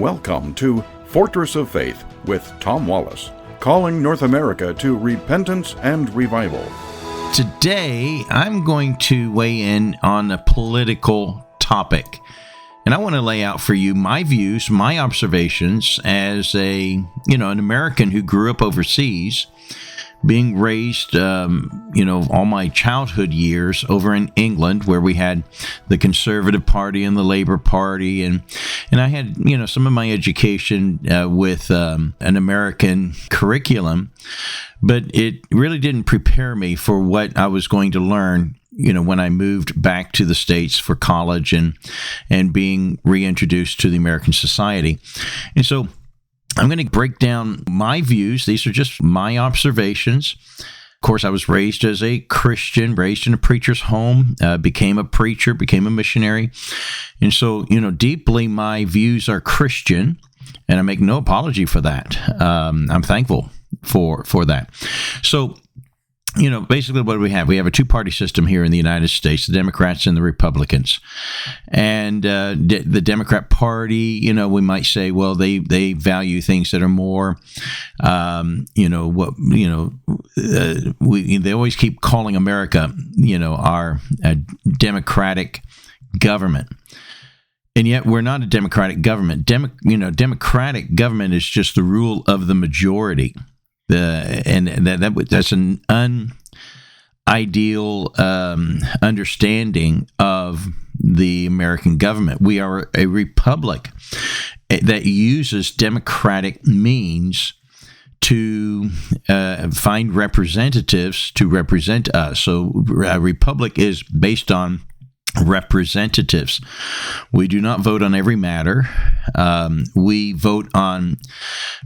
Welcome to Fortress of Faith with Tom Wallace, calling North America to repentance and revival. Today, I'm going to weigh in on a political topic. And I want to lay out for you my views, my observations as an American who grew up overseas, being raised, all my childhood years over in England, where we had the Conservative Party and the Labour Party, and I had, some of my education with an American curriculum, but it really didn't prepare me for what I was going to learn, when I moved back to the States for college and being reintroduced to the American society. And so I'm going to break down my views. These are just my observations. Of course, I was raised as a Christian, raised in a preacher's home, became a preacher, became a missionary. And so, deeply my views are Christian, and I make no apology for that. I'm thankful for that. So, basically what do we have? We have a two-party system here in the United States, the Democrats and the Republicans. And the Democrat Party, we might say, well, they value things that are more, they always keep calling America, our democratic government. And yet we're not a democratic government. Democratic government is just the rule of the majority. That's an unideal understanding of the American government. We are a republic that uses democratic means to find representatives to represent us. So a republic is based on representatives. We do not vote on every matter. We vote on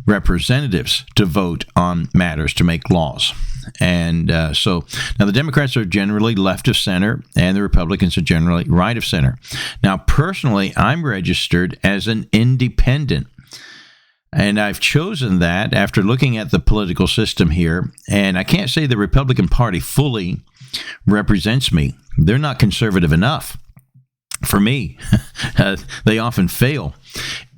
representatives to vote on matters, to make laws. And so now the Democrats are generally left of center and the Republicans are generally right of center. Now, personally, I'm registered as an independent. And I've chosen that after looking at the political system here. And I can't say the Republican Party fully represents me. They're not conservative enough for me. They often fail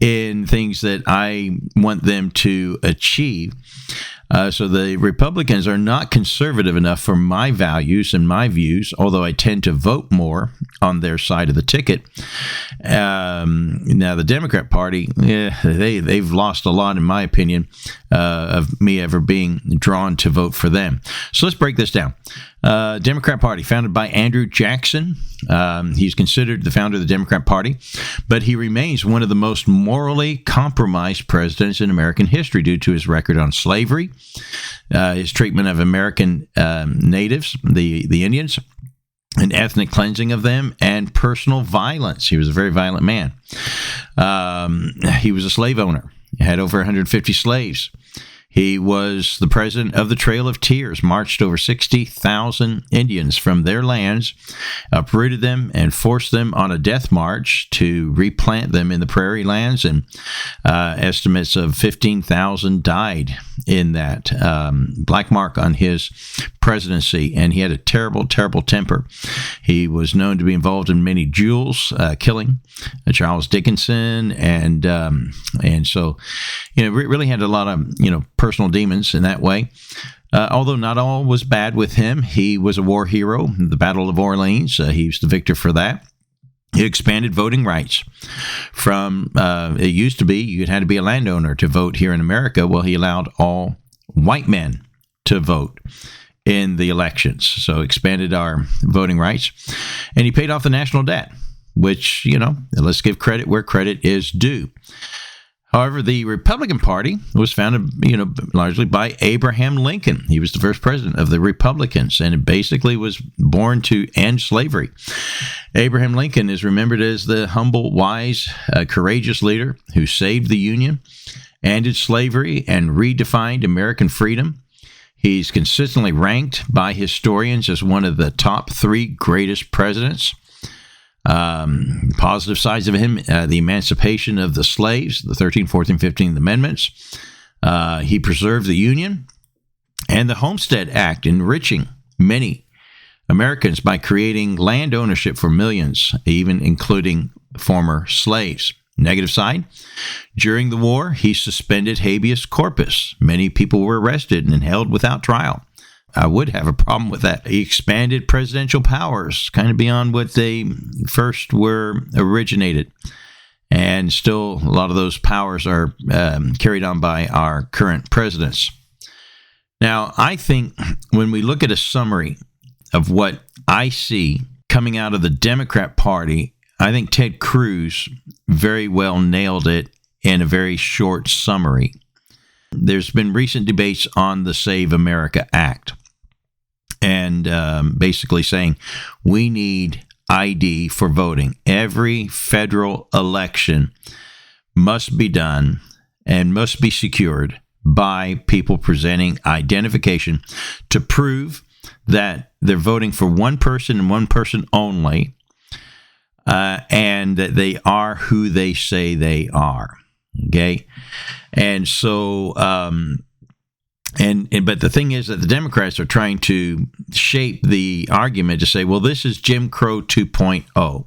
in things that I want them to achieve. So the Republicans are not conservative enough for my values and my views, although I tend to vote more on their side of the ticket. Now, the Democrat Party, they've lost a lot, in my opinion, of me ever being drawn to vote for them. So let's break this down. Democrat Party, founded by Andrew Jackson. He's considered the founder of the Democrat Party, but he remains one of the most morally compromised presidents in American history due to his record on slavery, his treatment of American natives, the Indians, and ethnic cleansing of them, and personal violence. He was a very violent man. He was a slave owner. He had over 150 slaves. He was the president of the Trail of Tears, marched over 60,000 Indians from their lands, uprooted them, and forced them on a death march to replant them in the prairie lands, and estimates of 15,000 died in that black mark on his presidency, and he had a terrible, terrible temper. He was known to be involved in many duels, killing Charles Dickinson, and so, really had a lot of, personal demons in that way. Although not all was bad with him, he was a war hero. The Battle of Orleans, he was the victor for that. He expanded voting rights from, it used to be, you had to be a landowner to vote here in America. Well, he allowed all white men to vote in the elections. So expanded our voting rights. And he paid off the national debt, which, let's give credit where credit is due. However, the Republican Party was founded, largely by Abraham Lincoln. He was the first president of the Republicans, and it basically was born to end slavery. Abraham Lincoln is remembered as the humble, wise, courageous leader who saved the Union, ended slavery, and redefined American freedom. He's consistently ranked by historians as one of the top 3 greatest presidents. Positive sides of him, the emancipation of the slaves, the 13th, 14th, 15th Amendments. He preserved the Union and the Homestead Act, enriching many Americans by creating land ownership for millions, even including former slaves. Negative side, during the war, he suspended habeas corpus. Many people were arrested and held without trial. I would have a problem with that. He expanded presidential powers, kind of beyond what they first were originated. And still, a lot of those powers are carried on by our current presidents. Now, I think when we look at a summary of what I see coming out of the Democrat Party, I think Ted Cruz very well nailed it in a very short summary. There's been recent debates on the Save America Act and basically saying we need ID for voting. Every federal election must be done and must be secured by people presenting identification to prove that they're voting for one person and one person only, and that they are who they say they are. Okay, and so, but the thing is that the Democrats are trying to shape the argument to say, well, this is Jim Crow 2.0.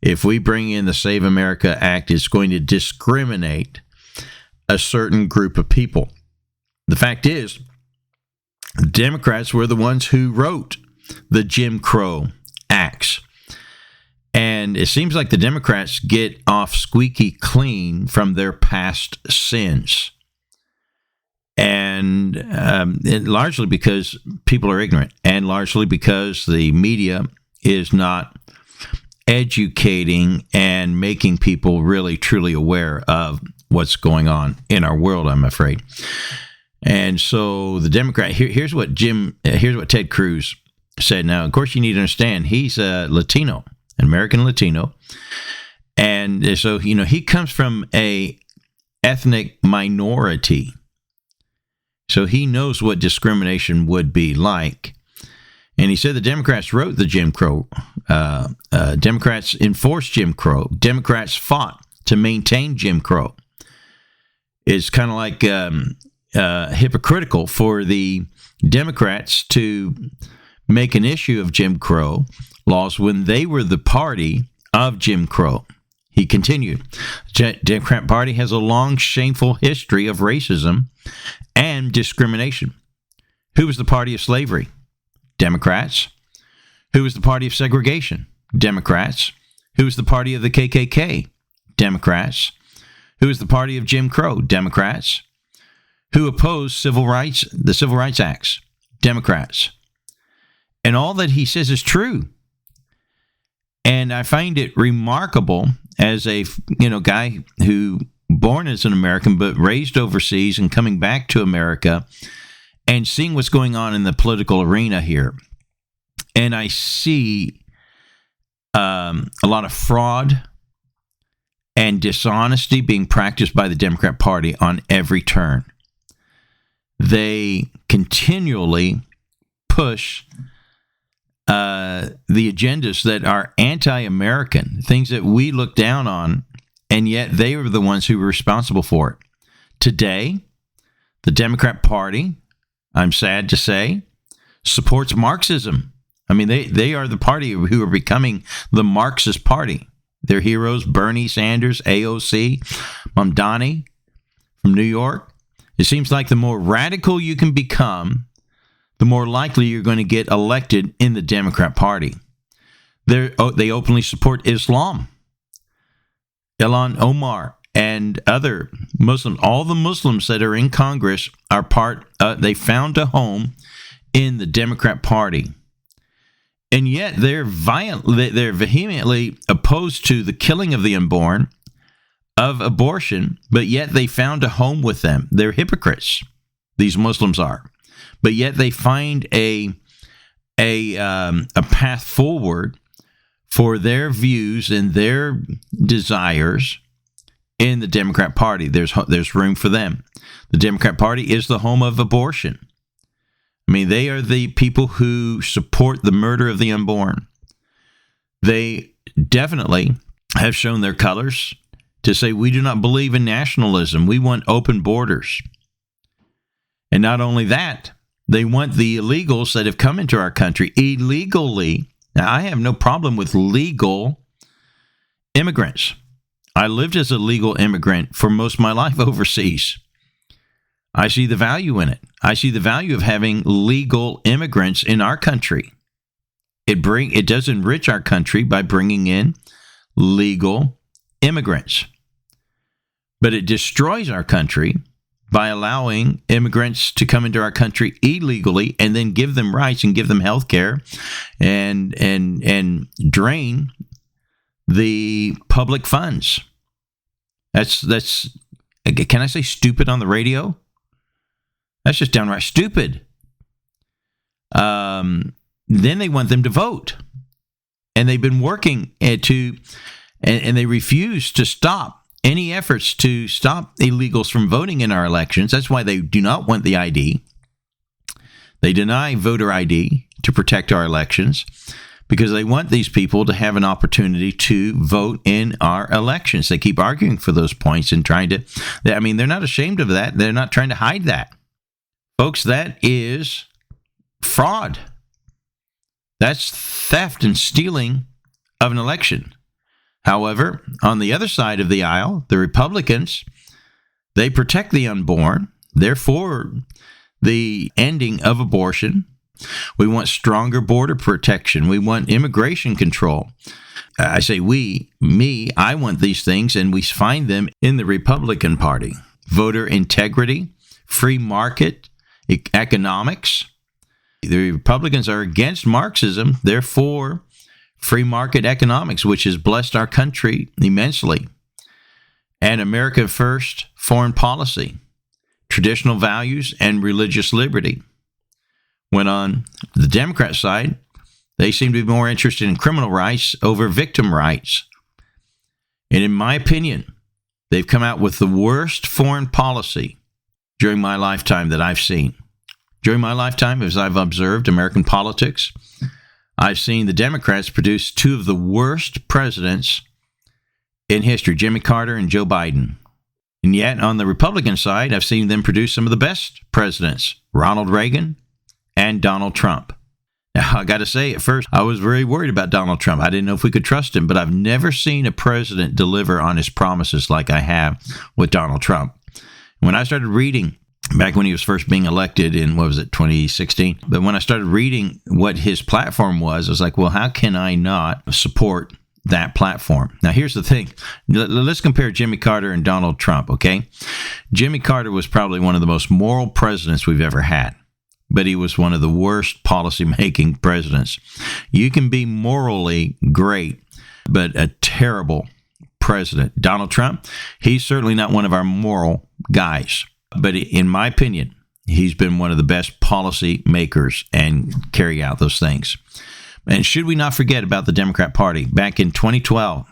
If we bring in the Save America Act, it's going to discriminate a certain group of people. The fact is, the Democrats were the ones who wrote the Jim Crow Acts. And it seems like the Democrats get off squeaky clean from their past sins. And largely because people are ignorant, and largely because the media is not educating and making people really, truly aware of what's going on in our world, I'm afraid. And so the Democrat, here's what Ted Cruz said. Now, of course, you need to understand, he's a Latino, an American Latino. And so, he comes from a ethnic minority. So he knows what discrimination would be like. And he said the Democrats wrote the Jim Crow. Democrats enforced Jim Crow. Democrats fought to maintain Jim Crow. It's kind of like hypocritical for the Democrats to make an issue of Jim Crow laws when they were the party of Jim Crow. He continued, the Democrat Party has a long, shameful history of racism and discrimination. Who was the party of slavery? Democrats. Who was the party of segregation? Democrats. Who was the party of the KKK? Democrats. Who was the party of Jim Crow? Democrats. Who opposed the Civil Rights Acts? Democrats. And all that he says is true. And I find it remarkable as a guy who born as an American but raised overseas and coming back to America and seeing what's going on in the political arena here. And I see a lot of fraud and dishonesty being practiced by the Democrat Party on every turn. They continually push the agendas that are anti-American, things that we look down on, and yet they were the ones who were responsible for it. Today, the Democrat Party, I'm sad to say, supports Marxism. I mean, they are the party who are becoming the Marxist Party. Their heroes, Bernie Sanders, AOC, Mamdani from New York. It seems like the more radical you can become, the more likely you're going to get elected in the Democrat Party. They openly support Islam. Ilhan Omar and other Muslims, all the Muslims that are in Congress are they found a home in the Democrat Party. And yet they're vehemently opposed to the killing of the unborn, of abortion, but yet they found a home with them. They're hypocrites, these Muslims are. But yet they find a path forward for their views and their desires in the Democrat Party. There's room for them. The Democrat Party is the home of abortion. I mean, they are the people who support the murder of the unborn. They definitely have shown their colors to say, we do not believe in nationalism. We want open borders. And not only that, they want the illegals that have come into our country illegally. Now, I have no problem with legal immigrants. I lived as a legal immigrant for most of my life overseas. I see the value in it. I see the value of having legal immigrants in our country. It does enrich our country by bringing in legal immigrants. But it destroys our country by allowing immigrants to come into our country illegally and then give them rights and give them health care and drain the public funds. That's can I say stupid on the radio? That's just downright stupid. Then they want them to vote. And they've been working and they refuse to stop any efforts to stop illegals from voting in our elections. That's why they do not want the ID. They deny voter ID to protect our elections because they want these people to have an opportunity to vote in our elections. They keep arguing for those points and they're not ashamed of that. They're not trying to hide that. Folks, that is fraud. That's theft and stealing of an election. However, on the other side of the aisle, the Republicans, they protect the unborn. Therefore, the ending of abortion. We want stronger border protection. We want immigration control. I say I want these things, and we find them in the Republican Party. Voter integrity, free market economics. The Republicans are against Marxism, therefore, free market economics, which has blessed our country immensely. And America first foreign policy, traditional values, and religious liberty. When on the Democrat side, they seem to be more interested in criminal rights over victim rights. And in my opinion, they've come out with the worst foreign policy during my lifetime that I've seen. During my lifetime, as I've observed American politics, I've seen the Democrats produce two of the worst presidents in history, Jimmy Carter and Joe Biden. And yet, on the Republican side, I've seen them produce some of the best presidents, Ronald Reagan and Donald Trump. Now, I got to say, at first, I was very worried about Donald Trump. I didn't know if we could trust him, but I've never seen a president deliver on his promises like I have with Donald Trump. When I started reading back when he was first being elected in, 2016? But when I started reading what his platform was, I was like, well, how can I not support that platform? Now, here's the thing. Let's compare Jimmy Carter and Donald Trump, okay? Jimmy Carter was probably one of the most moral presidents we've ever had, but he was one of the worst policy-making presidents. You can be morally great, but a terrible president. Donald Trump, he's certainly not one of our moral guys. But in my opinion, he's been one of the best policy makers and carry out those things. And should we not forget about the Democrat Party? Back in 2012,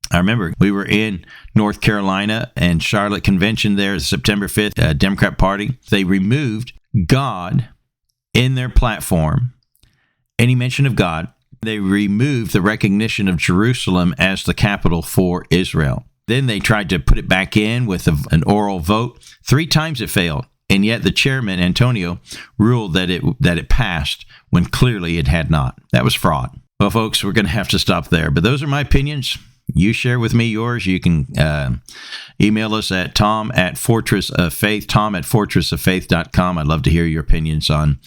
I remember we were in North Carolina and Charlotte Convention there, September 5th, Democrat Party. They removed God in their platform, any mention of God. They removed the recognition of Jerusalem as the capital for Israel. Then they tried to put it back in with an oral vote. 3 times it failed, and yet the chairman, Antonio, ruled that it passed when clearly it had not. That was fraud. Well, folks, we're going to have to stop there. But those are my opinions. You share with me yours. You can email us at tom@fortressoffaith, tom@fortressoffaith.com. I'd love to hear your opinions on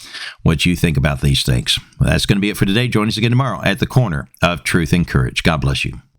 what you think about these things. Well, that's going to be it for today. Join us again tomorrow at the corner of truth and courage. God bless you.